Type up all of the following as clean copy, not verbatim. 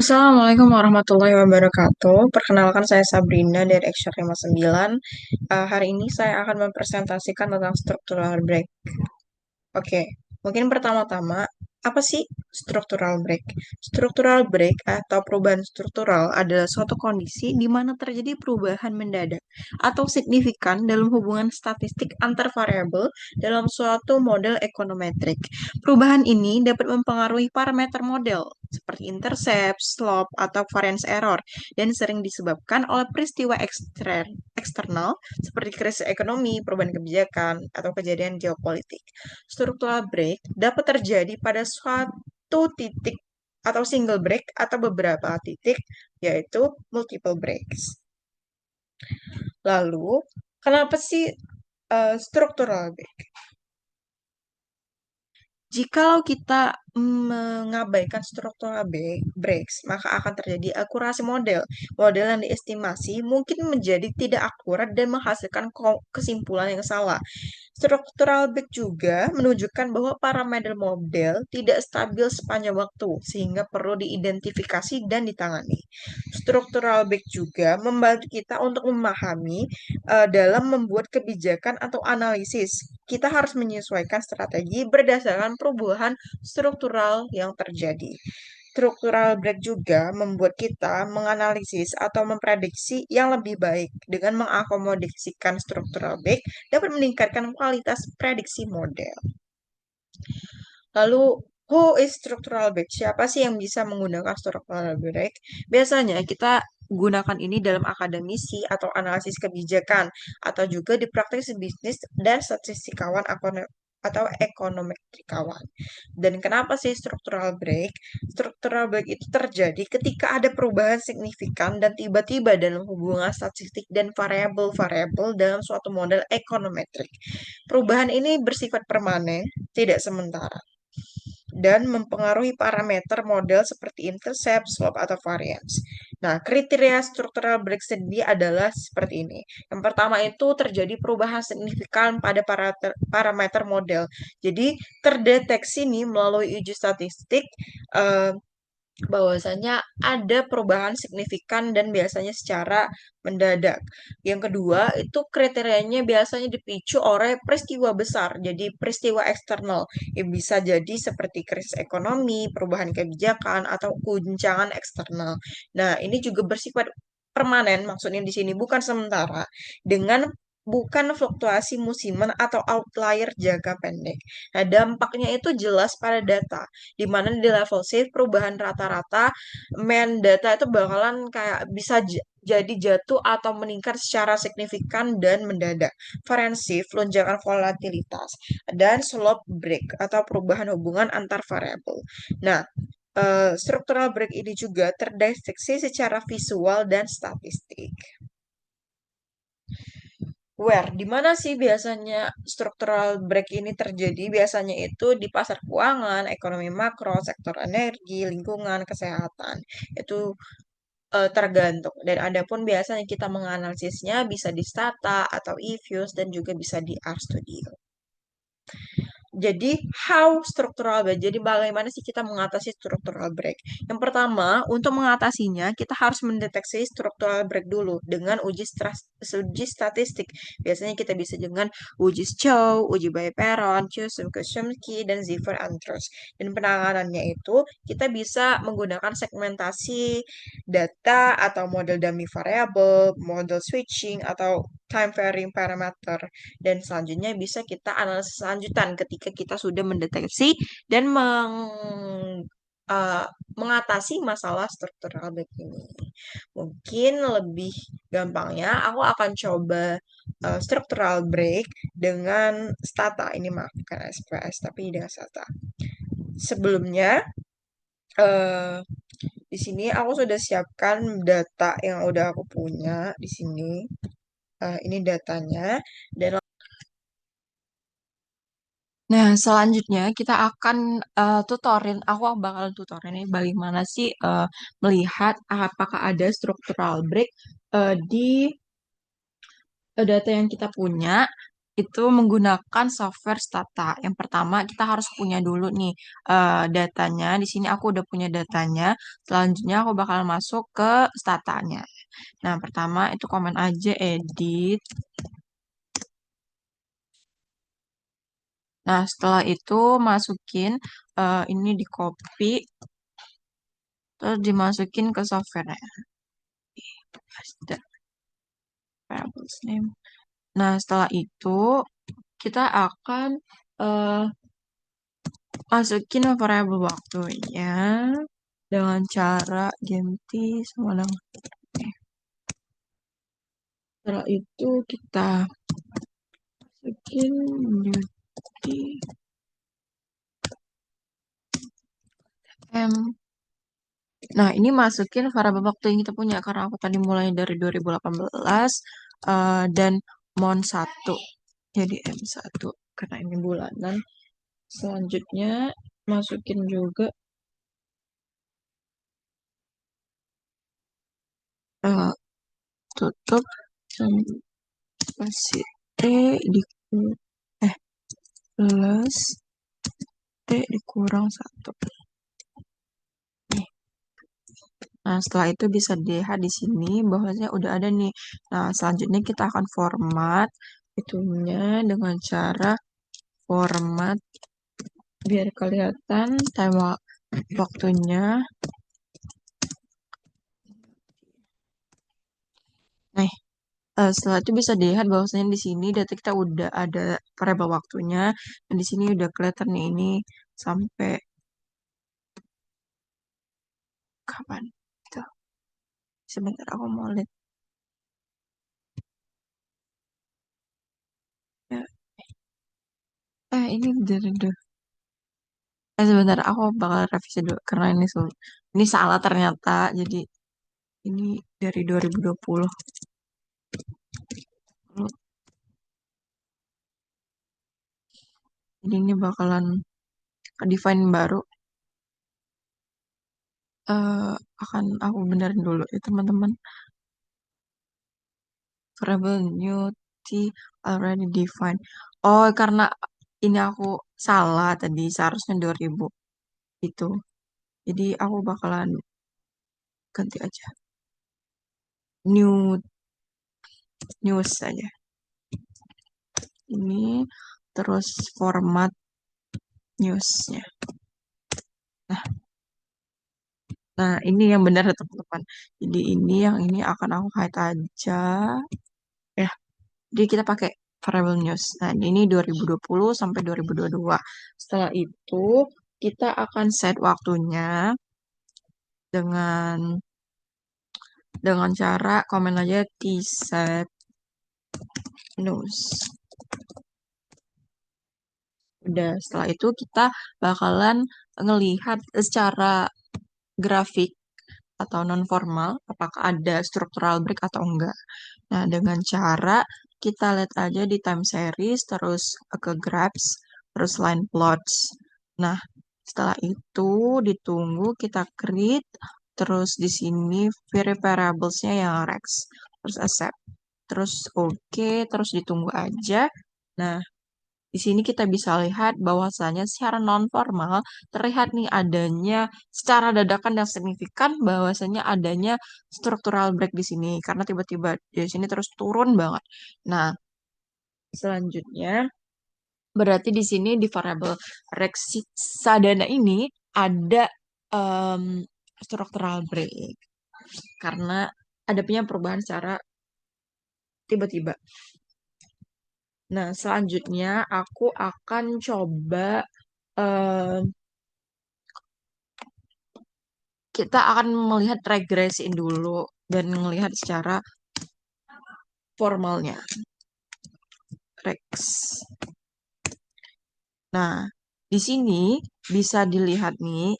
Assalamualaikum warahmatullahi wabarakatuh. Perkenalkan saya Sabrina dari Extra 59. Hari ini saya akan mempresentasikan tentang structural break. Oke, mungkin pertama-tama, apa sih structural break? Structural break atau perubahan struktural adalah suatu kondisi di mana terjadi perubahan mendadak atau signifikan dalam hubungan statistik antar variabel dalam suatu model ekonometrik. Perubahan ini dapat mempengaruhi parameter model seperti intercept, slope, atau variance error dan sering disebabkan oleh peristiwa eksternal seperti krisis ekonomi, perubahan kebijakan, atau kejadian geopolitik. Structural break dapat terjadi pada suatu titik atau single break atau beberapa titik, yaitu multiple breaks. Lalu, kenapa sih structural break? Jikalau kita mengabaikan struktural breaks, maka akan terjadi akurasi model. Model yang diestimasi mungkin menjadi tidak akurat dan menghasilkan kesimpulan yang salah. Structural break juga menunjukkan bahwa parameter model tidak stabil sepanjang waktu, sehingga perlu diidentifikasi dan ditangani. Structural break juga membantu kita untuk memahami dalam membuat kebijakan atau analisis. Kita harus menyesuaikan strategi berdasarkan perubahan struktural yang terjadi. Structural break juga membuat kita menganalisis atau memprediksi yang lebih baik. Dengan mengakomodasikan structural break dapat meningkatkan kualitas prediksi model. Lalu, who is structural break? Siapa sih yang bisa menggunakan structural break? Biasanya kita gunakan ini dalam akademisi atau analisis kebijakan atau juga di praktik bisnis dan statistikawan atau ekonometrikawan. Dan kenapa sih structural break? Structural break itu terjadi ketika ada perubahan signifikan dan tiba-tiba dalam hubungan statistik dan variabel-variabel dalam suatu model ekonometrik. Perubahan ini bersifat permanen, tidak sementara dan mempengaruhi parameter model seperti intercept, slope, atau variance. Nah, kriteria structural break sendiri adalah seperti ini. Yang pertama itu terjadi perubahan signifikan pada parameter model. Jadi, terdeteksi nih melalui uji statistik eh, bahwasanya ada perubahan signifikan dan biasanya secara mendadak. Yang kedua, itu kriterianya biasanya dipicu oleh peristiwa besar, jadi peristiwa eksternal yang bisa jadi seperti krisis ekonomi, perubahan kebijakan, atau guncangan eksternal. Nah, ini juga bersifat permanen, maksudnya di sini bukan sementara, dengan bukan fluktuasi musiman atau outlier jangka pendek. Nah, dampaknya itu jelas pada data di mana di level safe perubahan rata-rata main data itu bakalan kayak bisa jadi jatuh atau meningkat secara signifikan dan mendadak. Variance safe, lonjakan volatilitas, dan slope break atau perubahan hubungan antar variabel. Nah, structural break ini juga terdeteksi secara visual dan statistik. Where, di mana sih biasanya structural break ini terjadi? Biasanya itu di pasar keuangan, ekonomi makro, sektor energi, lingkungan, kesehatan. Itu tergantung. Dan ada pun biasanya kita menganalisisnya bisa di Stata atau eViews dan juga bisa di RStudio. Jadi, how structural break? Jadi, bagaimana sih kita mengatasi structural break? Yang pertama, untuk mengatasinya, kita harus mendeteksi structural break dulu dengan uji statistik. Biasanya kita bisa dengan uji Chow, uji Bayes-Perron, Chomsky, dan Ziffer-Andrews. Dan penanganannya itu, kita bisa menggunakan segmentasi data atau model dummy variable, model switching, atau time varying parameter. Dan selanjutnya bisa kita analisis lanjutan ketika kita sudah mendeteksi dan eh, mengatasi masalah struktural break ini. Mungkin lebih gampangnya aku akan coba structural break dengan Stata. Ini maaf, bukan SPS, tapi dengan Stata. Sebelumnya, eh, di sini aku sudah siapkan data yang udah aku punya di sini. Ini datanya. Dan nah, selanjutnya kita akan aku bakalan tutorin nih bagaimana sih melihat apakah ada structural break di data yang kita punya itu menggunakan software Stata. Yang pertama kita harus punya dulu nih datanya. Di sini aku udah punya datanya. Selanjutnya aku bakal masuk ke Statanya. Nah, pertama itu komen aja edit. Nah, setelah itu masukin ini di copy terus dimasukin ke software. Variables name. Nah, setelah itu kita akan eh, masukin variabel waktunya dengan cara ganti sama nama. Setelah itu kita masukin duty M. Nah, ini masukin variabel waktu yang kita punya karena aku tadi mulai dari 2018 dan mon 1. Jadi M1 karena ini bulanan. Selanjutnya masukin juga eh, tutup spasi T di eh plus T dikurang 1. Nih. Nah, setelah itu bisa dilihat di sini bahwasanya udah ada nih. Nah, selanjutnya kita akan format itunya dengan cara format biar kelihatan time waktunya. Nah, setelah itu bisa dilihat bahwasanya di sini data kita udah ada variabel waktunya dan di sini udah kelihatan nih ini sampai kapan. Tuh, sebentar aku mau lihat. Ya, ini dari sebentar aku bakal revisi dulu karena ini salah ternyata. Jadi ini dari 2020. Jadi ini bakalan define baru. eh Akan aku benerin dulu ya teman-teman. Variable new T already defined. Oh, karena ini aku salah tadi seharusnya 2000 itu. Jadi aku bakalan ganti aja. New news aja. Ini terus format newsnya. Nah, nah ini yang benar ya teman-teman. Jadi ini yang ini akan aku hide aja. Ya, jadi kita pakai variable news. Nah, ini 2020 sampai 2022. Setelah itu kita akan set waktunya dengan cara komen aja tset news. Udah, setelah itu kita bakalan ngelihat secara grafik atau non formal apakah ada structural break atau enggak. Nah, dengan cara kita lihat aja di time series terus ke graphs terus line plots. Nah, setelah itu ditunggu kita create terus di sini variablesnya yang rex terus accept terus oke terus ditunggu aja. Nah, di sini kita bisa lihat bahwasanya secara non-formal terlihat nih adanya secara dadakan yang signifikan bahwasanya adanya structural break di sini karena tiba-tiba di sini terus turun banget. Nah, selanjutnya berarti di sini di variabel reksadana ini ada em, structural break karena ada punya perubahan secara tiba-tiba. Nah, selanjutnya aku akan coba em, kita akan melihat regresiin dulu dan melihat secara formalnya. Rex. Nah, di sini bisa dilihat nih,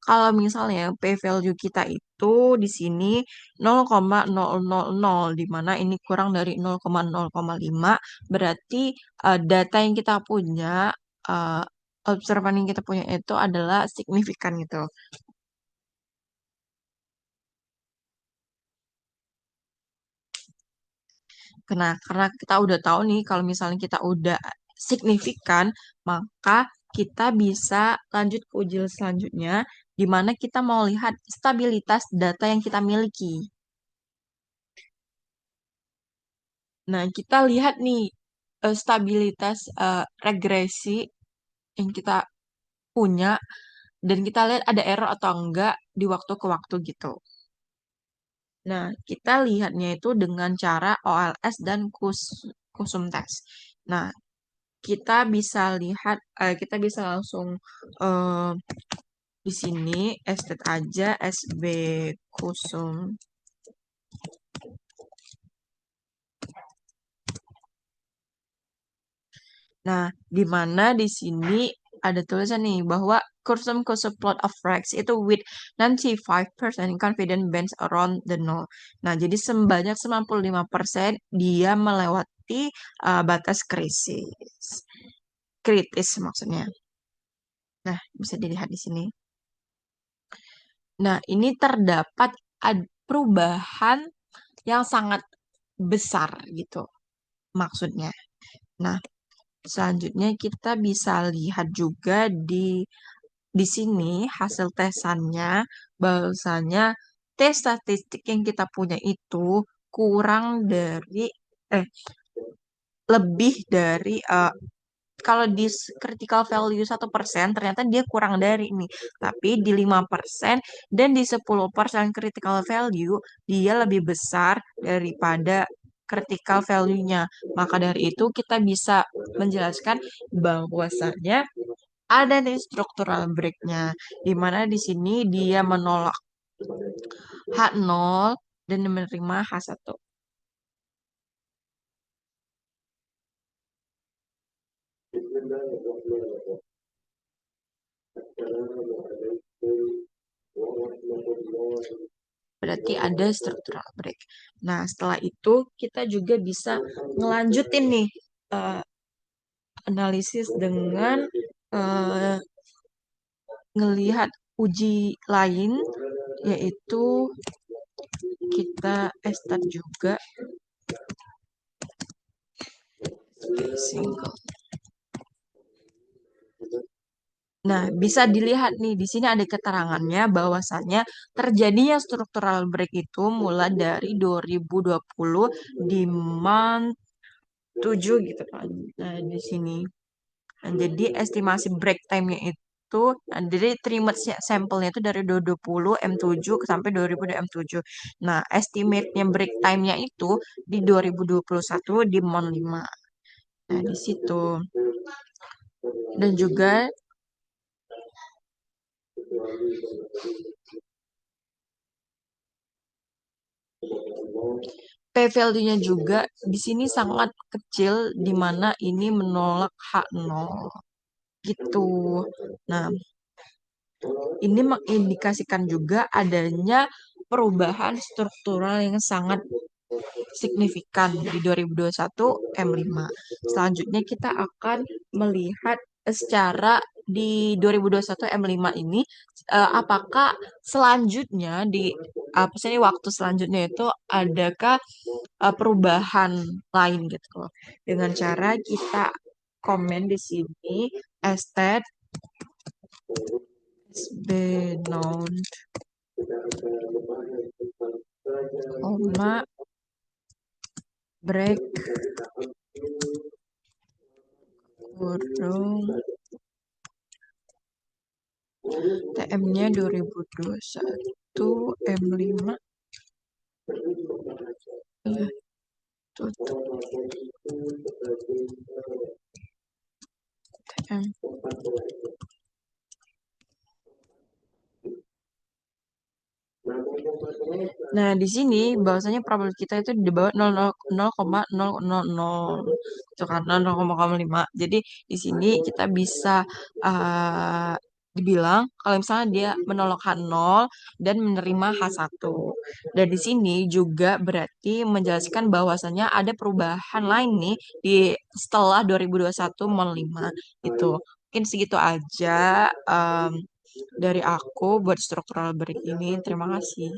kalau misalnya P value kita itu di sini 0,000, di mana ini kurang dari 0,0,5, berarti data yang kita punya, eh, observan yang kita punya itu adalah signifikan gitu. Karena kita udah tahu nih kalau misalnya kita udah signifikan, maka kita bisa lanjut ke uji selanjutnya, di mana kita mau lihat stabilitas data yang kita miliki. Nah, kita lihat nih stabilitas regresi yang kita punya dan kita lihat ada error atau enggak di waktu ke waktu gitu. Nah, kita lihatnya itu dengan cara OLS dan kusum test. Nah, kita bisa lihat, kita bisa langsung eh, di sini estet aja SB kusum. Nah, di mana di sini ada tulisan nih bahwa kusum plot of Rex itu with 95% confidence bands around the null. Nah, jadi sebanyak 95% dia melewati batas krisis. Kritis maksudnya. Nah, bisa dilihat di sini. Nah, ini terdapat perubahan yang sangat besar gitu maksudnya. Nah, selanjutnya kita bisa lihat juga di sini hasil tesannya bahwasanya tes statistik yang kita punya itu kurang dari eh lebih dari kalau di critical value 1% ternyata dia kurang dari ini. Tapi di 5% dan di 10% critical value dia lebih besar daripada critical value-nya. Maka dari itu kita bisa menjelaskan bahwasannya ada nih structural break-nya. Di mana di sini dia menolak H0 dan menerima H1. Berarti ada structural break. Nah, setelah itu kita juga bisa ngelanjutin nih eh, analisis dengan eh, ngelihat uji lain, yaitu kita start juga single. Nah, bisa dilihat nih, di sini ada keterangannya bahwasannya terjadinya structural break itu mulai dari 2020 di month 7 gitu kan. Nah, di sini. Nah, jadi estimasi break time-nya itu, nah, jadi terima sampelnya itu dari 2020 M7 sampai 2020 M7. Nah, estimate-nya break time-nya itu di 2021 di month 5. Nah, di situ. Dan juga P-value-nya juga di sini sangat kecil, di mana ini menolak H0 gitu. Nah, ini mengindikasikan juga adanya perubahan struktural yang sangat signifikan di 2021 M5. Selanjutnya kita akan melihat secara di 2021 M5 ini apakah selanjutnya di apa sih waktu selanjutnya itu adakah perubahan lain gitu loh. Dengan cara kita komen di sini estet be known koma break kurung TM-nya 2021 M5 ya tutup TM. Nah, di sini bahwasanya probabilitas kita itu di bawah 0,000 itu kan 0,05. Jadi di sini kita bisa dibilang kalau misalnya dia menolak H0 dan menerima H1. Dan di sini juga berarti menjelaskan bahwasannya ada perubahan lain nih di setelah 2021 Mon 5 itu. Mungkin segitu aja dari aku buat struktural break ini. Terima kasih.